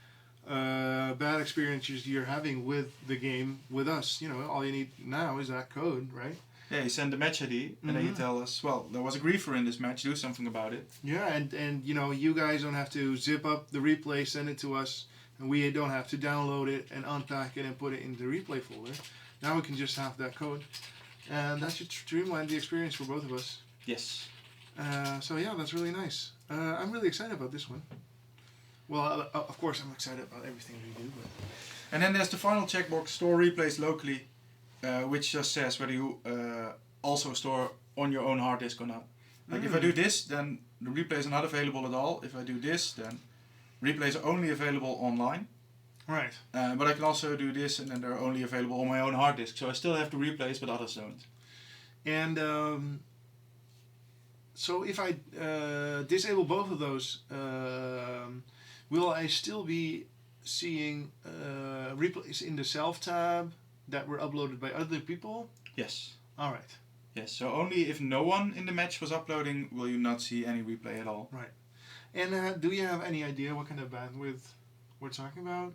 bad experiences you're having with the game with us. You know, all you need now is that code, right? Yeah, you send the match ID, and then you tell us, well, there was a griefer in this match, do something about it. Yeah, and you know, you guys don't have to zip up the replay, send it to us, and we don't have to download it and unpack it and put it in the replay folder. Now we can just have that code, and that should streamline the experience for both of us. Yes. So yeah, that's really nice. I'm really excited about this one. Well, of course I'm excited about everything we do. But... And then there's the final checkbox, store replays locally, which just says whether you also store on your own hard disk or not. Like if I do this, then the replays are not available at all. If I do this, then replays are only available online. Right. But I can also do this, and then they're only available on my own hard disk. So I still have the replays, but others don't. And so if I disable both of those, will I still be seeing replays in the self tab that were uploaded by other people? Yes. All right. Yes. So only if no one in the match was uploading will you not see any replay at all. Right. And do you have any idea what kind of bandwidth we're talking about?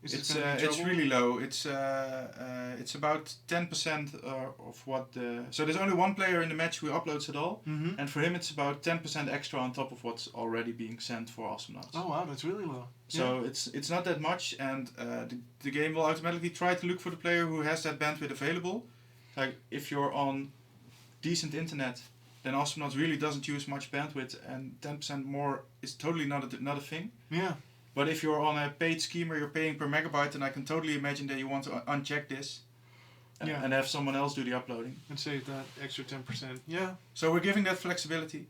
It's really low. It's about 10% of what the... So there's only one player in the match who uploads at all, and for him it's about 10% extra on top of what's already being sent for Astronauts. Oh wow, that's really low. So it's not that much, and the game will automatically try to look for the player who has that bandwidth available. Like if you're on decent internet, then Astronauts really doesn't use much bandwidth, and 10% more is totally not a thing. Yeah. But if you're on a paid scheme where you're paying per megabyte, then I can totally imagine that you want to uncheck this and have someone else do the uploading. And save that extra 10%. Yeah. So we're giving that flexibility.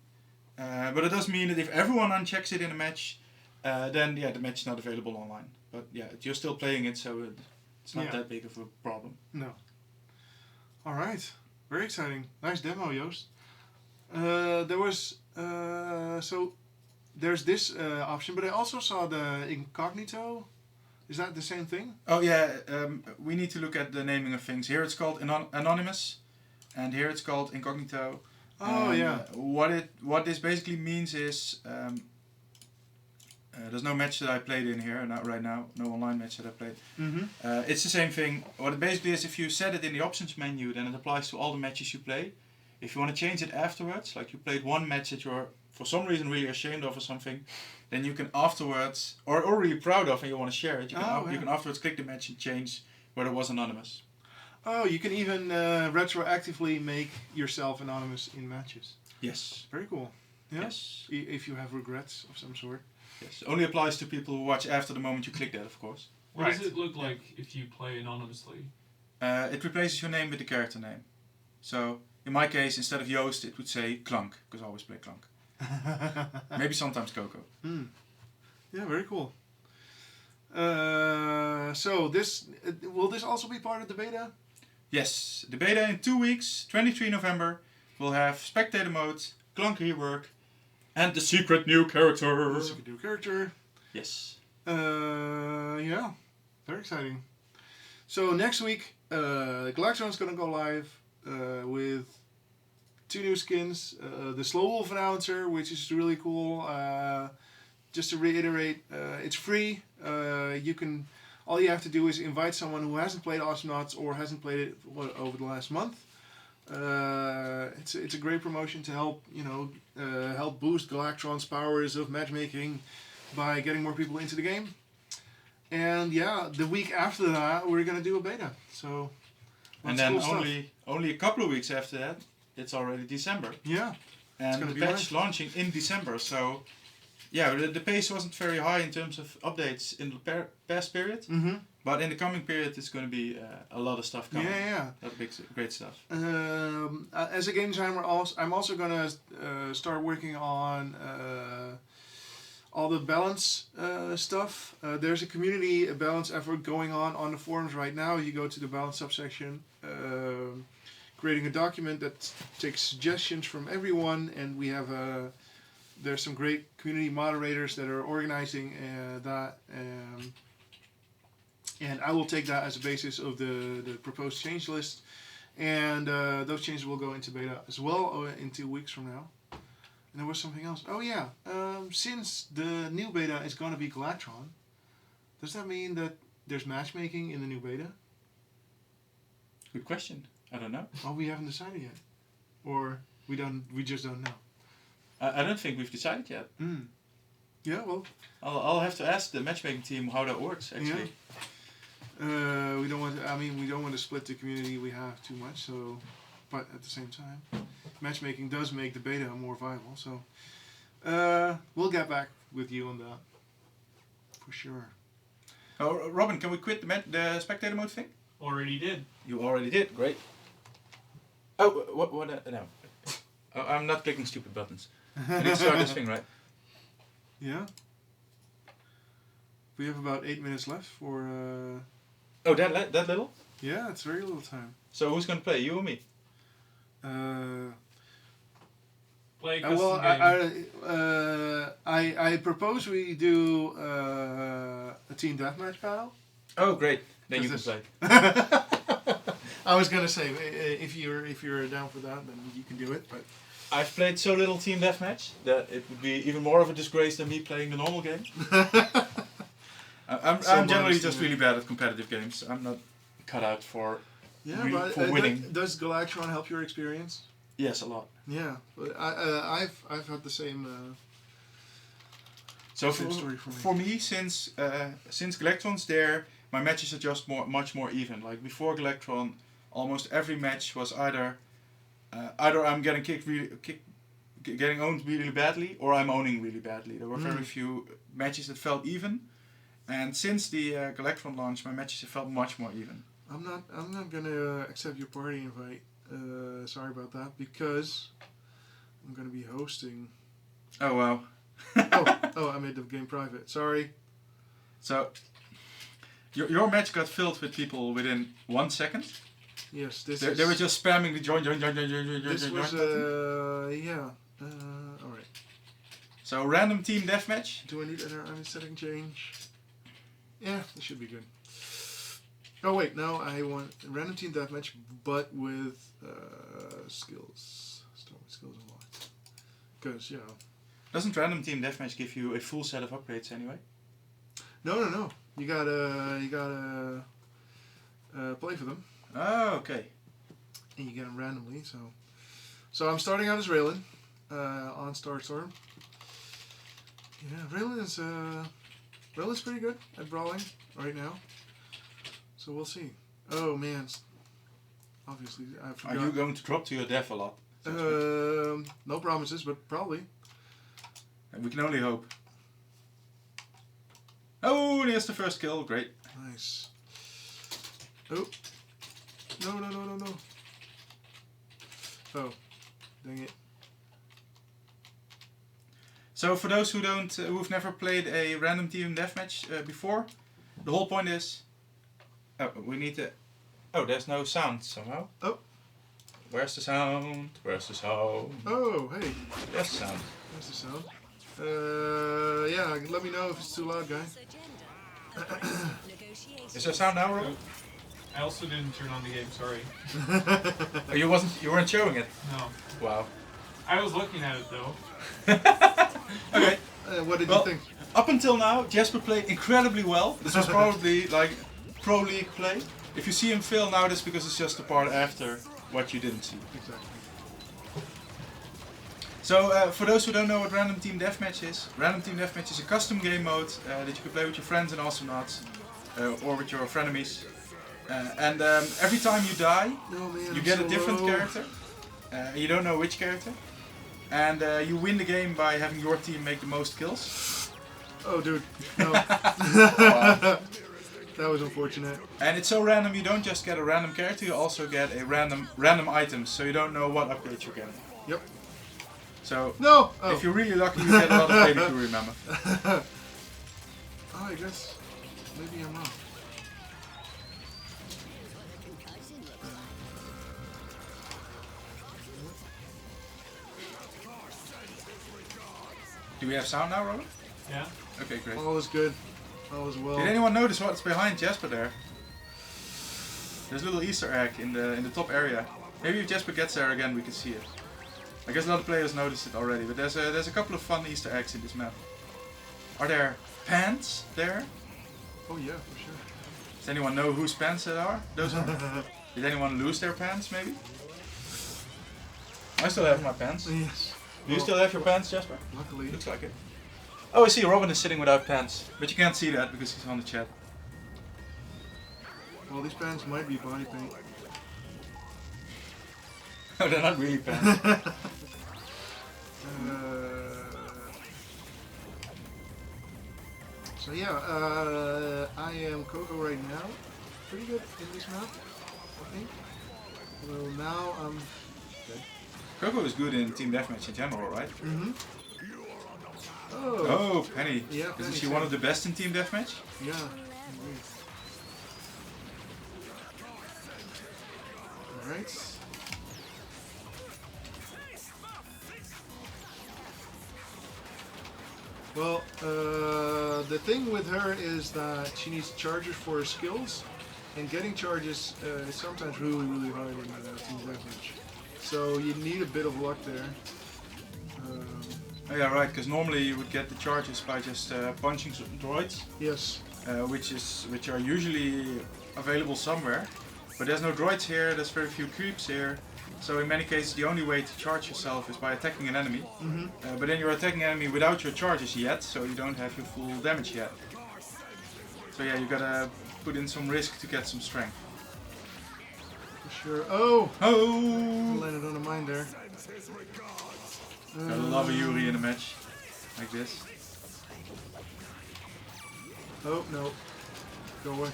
But it does mean that if everyone unchecks it in a match, then the match is not available online. But yeah, you're still playing it, so it's not that big of a problem. No. All right. Very exciting. Nice demo, Joost. There was... so... There's this option, but I also saw the incognito. Is that the same thing? Oh yeah, we need to look at the naming of things. Here it's called anonymous, and here it's called incognito. Oh yeah. What this basically means is there's no match that I played in here, not right now, no online match that I played. It's the same thing. What it basically is, if you set it in the options menu, then it applies to all the matches you play. If you want to change it afterwards, like you played one match that you're for some reason really ashamed of or something, then you can afterwards, or really proud of and you want to share it, you can afterwards click the match and change whether it was anonymous. Oh, you can even retroactively make yourself anonymous in matches. Yes. Very cool. Yeah? Yes. If you have regrets of some sort. Yes. Only applies to people who watch after the moment you click that, of course. What does it look like if you play anonymously? It replaces your name with the character name. So, in my case, instead of Joost, it would say Clunk, because I always play Clunk. Maybe sometimes Coco. Yeah, very cool. So this will this also be part of the beta? Yes, the beta in 2 weeks, 23 November, will have Spectator mode, Clunk rework, and the secret new character. The secret new character. Yes. Yeah, very exciting. So next week, Galactron's gonna go live with 2 new skins, the Slow Wolf Announcer, which is really cool. Just to reiterate, it's free. All you have to do is invite someone who hasn't played Astronauts or hasn't played it over the last month. It's a great promotion to help help boost Galactron's powers of matchmaking by getting more people into the game. And yeah, the week after that, we're gonna do a beta. So. And then only a couple of weeks after that, it's already December. Yeah. And the patch launching in December. So, yeah, the pace wasn't very high in terms of updates in the past period. Mm-hmm. But in the coming period, it's going to be a lot of stuff coming. Yeah. A lot of big, great stuff. As a game designer, I'm also gonna start working on all the balance stuff. There's a community balance effort going on the forums right now. You go to the balance subsection, creating a document that takes suggestions from everyone, and we have there's some great community moderators that are organizing that. And I will take that as a basis of the proposed change list, and those changes will go into beta as well in 2 weeks from now. And there was something else. Oh yeah, since the new beta is going to be Galactron, does that mean that there's matchmaking in the new beta? Good question. I don't know. Oh, we haven't decided yet, or we just don't know. I don't think we've decided yet. Yeah, well, I'll have to ask the matchmaking team how that works actually. Yeah. We don't want to, we don't want to split the community we have too much. So, but at the same time, matchmaking does make the beta more viable. So, we'll get back with you on that for sure. Oh, Robin, can we quit the spectator mode thing? Already did. You already did. Great. Oh, what? No. Oh, I'm not clicking stupid buttons. I need to start this thing, right? Yeah. We have about 8 minutes left for. Oh, that little? Yeah, it's very little time. So who's gonna play? You or me? Play a custom game. I propose we do a team deathmatch battle. Oh, great! Then you can play. I was gonna say if you're down for that, then you can do it. But I've played so little team deathmatch that it would be even more of a disgrace than me playing the normal game. I'm generally just really bad at competitive games. I'm not cut out for winning. Does Galactron help your experience? Yes, a lot. Yeah, but I've had the same. So same story for me. For me, since Galactron's there, my matches are just much more even. Like before Galactron, almost every match was either I'm getting getting owned really badly, or I'm owning really badly. There were very few matches that felt even. And since the Galactron launch, my matches have felt much more even. I'm not gonna accept your party invite. Sorry about that, because I'm gonna be hosting. Oh wow. I made the game private. Sorry. So your match got filled with people within 1 second. Yes, they were just spamming the join. This was yeah. All right. So random team deathmatch. Do I need any setting change? Yeah, it should be good. Oh wait, no, I want random team deathmatch, but with skills. Start with skills unlocked. Because Doesn't random team deathmatch give you a full set of upgrades anyway? No. You gotta play for them. Oh, okay. And you get them randomly. So I'm starting out as Raylan on Starstorm. Yeah, Raylan's pretty good at brawling right now. So we'll see. Oh man, obviously I forgot. Are you going to drop to your death a lot? No promises, but probably. We can only hope. Oh, there's the first kill. Great. Nice. Oh. No. Oh, dang it. So for those who've never played a random team deathmatch before, the whole point is, we need to. Oh, there's no sound somehow. Oh. Where's the sound? Oh, hey. There's the sound. There's the sound. Yeah, let me know if it's too loud, guy. Is there sound now, Robin? I also didn't turn on the game, sorry. Oh, you weren't showing it? No. Wow. I was looking at it though. Okay. What did you think? Up until now, Jasper played incredibly well. This was probably like pro league play. If you see him fail now, that's because it's just the part after what you didn't see. Exactly. So for those who don't know what Random Team Deathmatch is, Random Team Deathmatch is a custom game mode that you can play with your friends and Astronauts, or with your frenemies. And every time you die, you get a different character. You don't know which character. And you win the game by having your team make the most kills. Oh, dude. No. That was unfortunate. And it's so random, you don't just get a random character, you also get a random items, so you don't know what upgrades you're getting. Yep. So, no! If you're really lucky, you get a lot of baby to remember. Oh, I guess maybe I'm wrong. Do we have sound now, Robert? Yeah. Okay, great. All is good. All is well. Did anyone notice what's behind Jasper there? There's a little Easter egg in the top area. Maybe if Jasper gets there again, we can see it. I guess a lot of players noticed it already, but there's a couple of fun Easter eggs in this map. Are there pants there? Oh yeah, for sure. Does anyone know whose pants that are? Those are. Did anyone lose their pants, maybe? I still have my pants. Yes. Do you still have your pants, Jasper? Luckily. Looks like it. Oh, I see, Robin is sitting without pants. But you can't see that because he's on the chat. Well, these pants might be body paint. Oh, they're not really pants. So yeah, I am Coco right now. Pretty good in this map, I think. Well, now I'm dead. Coco is good in Team Deathmatch in general, right? Mm-hmm. Oh, Penny. Yeah, Isn't she Penny's one of the best in Team Deathmatch? Yeah. Indeed. Alright. Well, the thing with her is that she needs charges for her skills, and getting charges is sometimes really, really hard in Team Deathmatch. So you need a bit of luck there. Oh yeah, right. Because normally you would get the charges by just punching some droids. Yes. Which are usually available somewhere, but there's no droids here. There's very few creeps here. So in many cases, the only way to charge yourself is by attacking an enemy. Mm-hmm. But then you're attacking an enemy without your charges yet, so you don't have your full damage yet. So yeah, you gotta put in some risk to get some strength. For sure. Oh! Oh! Landed on a mine there. Gotta love a Yuri in a match like this. Oh no! Go away.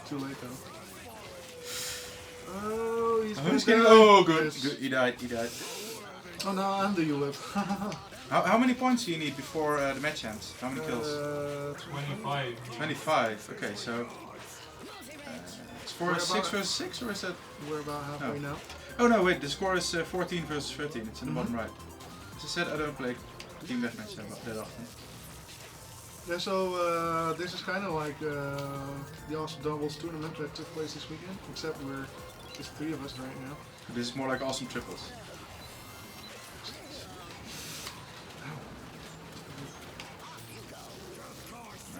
Too late though. Oh, he's Who's getting? Oh, good. Yes. Good. He died. He died. Oh no, I'm the ULIP. How many points do you need before the match ends? How many kills? 25. 25. Okay, so score is 6 versus 6, or is it? We're about halfway now. Oh no, wait. The score is 14 versus 13. It's in the bottom right. As I said, I don't play team deathmatch that often. Yeah, so this is kind of like the Awesome Doubles tournament that took place this weekend, except we're just 3 of us right now. This is more like awesome triples.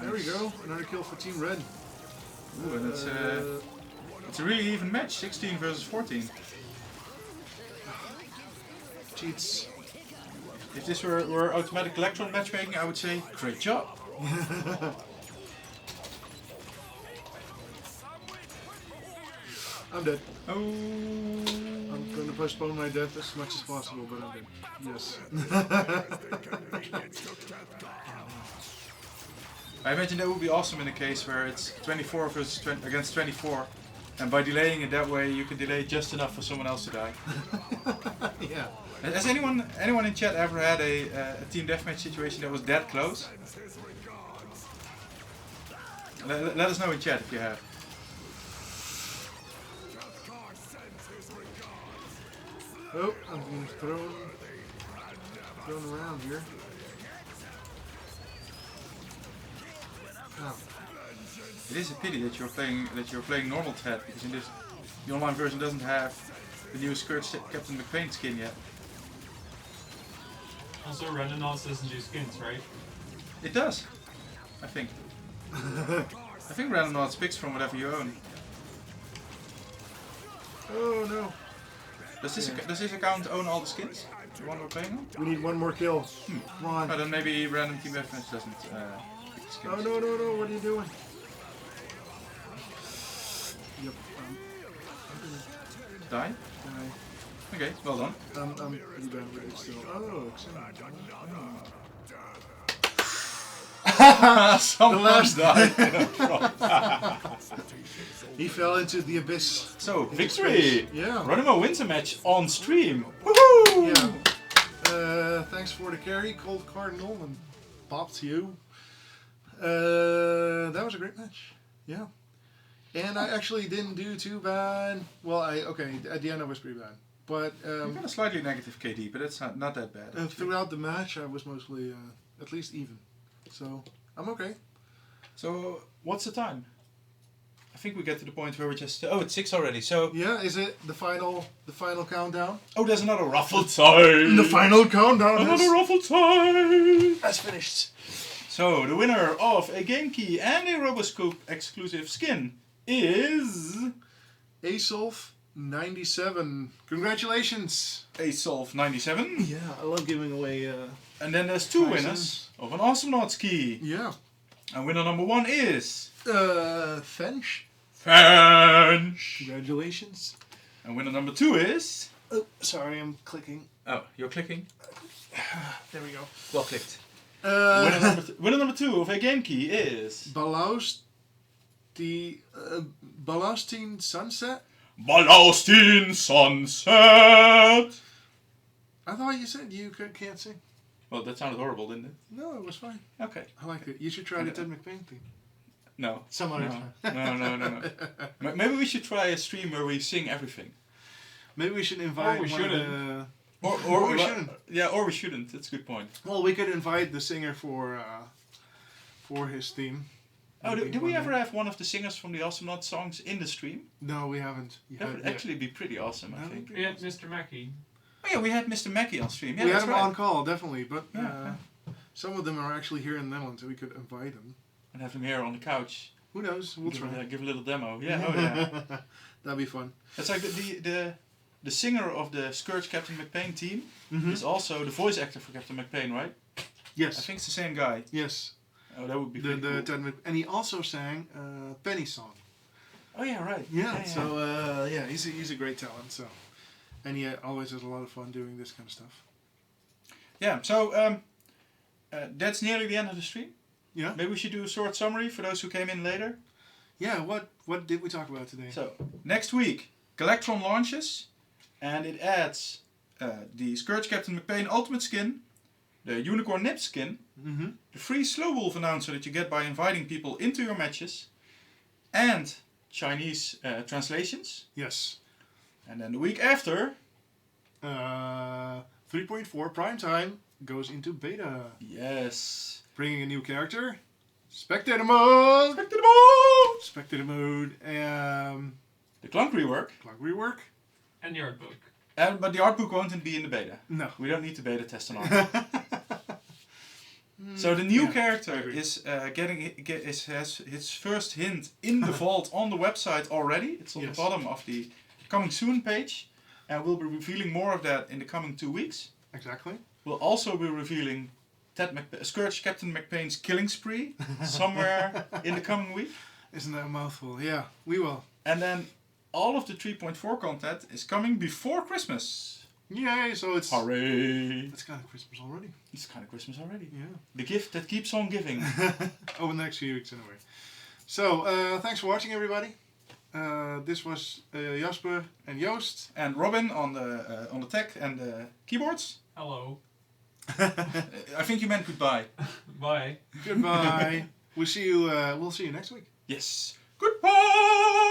There we go, another kill for Team Red. Ooh, and it's a really even match, 16 versus 14. Cheats. If this were automatic Galactron matchmaking, I would say, great job. I'm dead. Oh. I'm going to postpone my death as much as possible, but I'm dead. Yes. I imagine that would be awesome in a case where it's 24 versus against 24, and by delaying it that way, you can delay just enough for someone else to die. Yeah. Has anyone in chat ever had a team deathmatch situation that was that close? Let us know in chat if you have. Oh, I'm being thrown around here. Oh. It is a pity that you're playing normal Ted, because in this the online version doesn't have the new Captain McPain skin yet. Also, Renanals doesn't do skins, right? It does, I think. I think Randomnauts picks from whatever you own. Oh no. Does this account own all the skins? The one we're playing on? We need one more kill. Come on. But then maybe random team reference doesn't pick the skins. Oh no, what are you doing? Yep. Die? Okay, well done. I'm pretty bad with it still. Oh, Someone died. He fell into the abyss. So, victory! Yeah. Ronimo wins a match on stream. Woohoo! Yeah. Thanks for the carry, Cold Cardinal, and popped you. That was a great match. Yeah. And I actually didn't do too bad. Well, at the end I was pretty bad. But you got a slightly negative KD, but it's not that bad. Throughout the match, I was mostly at least even. So, I'm okay. So, what's the time? I think we get to the point where we just... Oh, it's 6 already, so... Yeah, is it the final countdown? Oh, there's another raffle time! The final countdown! Another raffle time! That's finished. So, the winner of a game key and a Roboscope exclusive skin is... Asolf97. Congratulations! Asolf97. Yeah, I love giving away... and then there's 2 prizes. winners of an Awesome key. Yeah. And winner number 1 is... Fench. Fench! Congratulations. And winner number 2 is... Oh, sorry, I'm clicking. Oh, you're clicking? There we go. Well clicked. Winner number 2 of a game key is... Balastine Sunset? Balastine Sunset! I thought you said you can't sing. Well, that sounded horrible, didn't it? No, it was fine. Okay. I liked it. You should try the Ted McPain thing. No. Some other time. No. Maybe we should try a stream where we sing everything. Maybe we should invite we one shouldn't. of the... Or we shouldn't. Yeah, or we shouldn't. That's a good point. Well, we could invite the singer for his theme. Oh, did we ever have one of the singers from the Awesome Not songs in the stream? No, we haven't. That would actually be pretty awesome, I think. We had Mr. Mackey. Oh yeah, we had Mr. Mackey on stream. Yeah, we that's had him right. on call, definitely. But Yeah. some of them are actually here in the Netherlands, so we could invite them. And have him here on the couch. Who knows? We'll try. Give a little demo. Yeah, oh yeah. That'd be fun. It's like the singer of the Scourge Captain McPain team Mm-hmm. is also the voice actor for Captain McPain, right? Yes. I think it's the same guy. Yes. Oh, that would be pretty cool. And he also sang Penny's song. Oh yeah, right. Yeah. So he's a great talent. So, and he always has a lot of fun doing this kind of stuff. Yeah. So that's nearly the end of the stream. Yeah. Maybe we should do a short summary for those who came in later. Yeah. What did we talk about today? So next week, Galactron launches, and it adds the Scourge Captain McPain Ultimate Skin, the Unicorn Nip Skin, the free Slow Wolf announcer that you get by inviting people into your matches, and Chinese translations. Yes. And then the week after... 3.4 Prime Time goes into beta. Yes. Bringing a new character. Spectator mode! Spectator mode! Spectator mode. The Clunk rework. Clunk rework. And the art book. But the art book won't be in the beta. No. We don't need to beta test an art book. So the new character is has his first hint in the vault on the website already. It's on the bottom of the coming soon page, and we'll be revealing more of that in the coming 2 weeks. Exactly. We'll also be revealing Scourge Captain McPain's killing spree somewhere in the coming week. Isn't that a mouthful? Yeah, we will. And then all of the 3.4 content is coming before Christmas. Yay! So it's hooray! It's kind of Christmas already. It's kind of Christmas already. Yeah. The gift that keeps on giving. Over the next few weeks, anyway. So thanks for watching, everybody. This was Jasper and Joost and Robin on the tech and the keyboards. Hello. I think you meant goodbye. Bye. Goodbye. We'll see you next week. Yes. Goodbye.